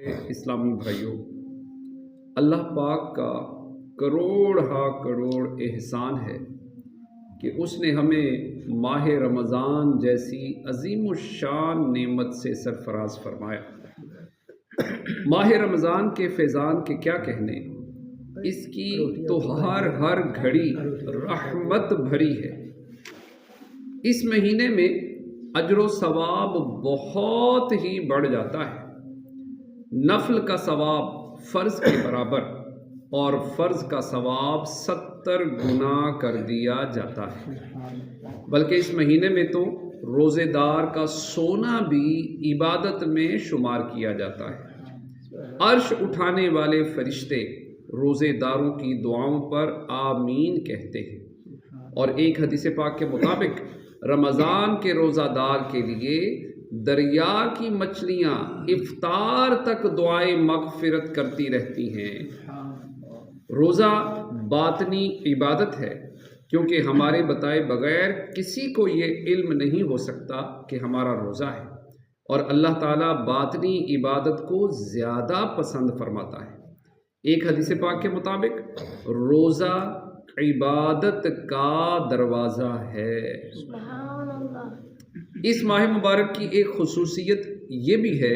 اسلامی بھائیوں، اللہ پاک کا کروڑ ہا کروڑ احسان ہے کہ اس نے ہمیں ماہ رمضان جیسی عظیم الشان نعمت سے سرفراز فرمایا۔ ماہ رمضان کے فیضان کے کیا کہنے، اس کی تو ہر گھڑی رحمت بھری ہے۔ اس مہینے میں اجر و ثواب بہت ہی بڑھ جاتا ہے۔ نفل کا ثواب فرض کے برابر اور فرض کا ثواب 70 گنا کر دیا جاتا ہے۔ بلکہ اس مہینے میں تو روزے دار کا سونا بھی عبادت میں شمار کیا جاتا ہے۔ عرش اٹھانے والے فرشتے روزے داروں کی دعاؤں پر آمین کہتے ہیں، اور ایک حدیث پاک کے مطابق رمضان کے روزہ دار کے لیے دریا کی مچھلیاں افطار تک دعائیں مغفرت کرتی رہتی ہیں۔ روزہ باطنی عبادت ہے، کیونکہ ہمارے بتائے بغیر کسی کو یہ علم نہیں ہو سکتا کہ ہمارا روزہ ہے، اور اللہ تعالیٰ باطنی عبادت کو زیادہ پسند فرماتا ہے۔ ایک حدیث پاک کے مطابق روزہ عبادت کا دروازہ ہے۔ اس ماہ مبارک کی ایک خصوصیت یہ بھی ہے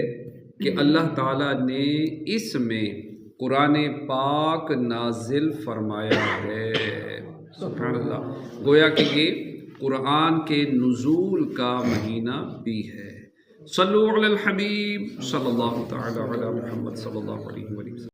کہ اللہ تعالیٰ نے اس میں قرآن پاک نازل فرمایا ہے۔ سبحان اللہ، گویا کہ یہ قرآن کے نزول کا مہینہ بھی ہے۔ صلو علی الحبیب صلی اللہ تعالی علی محمد صلی اللہ علیہ وسلم۔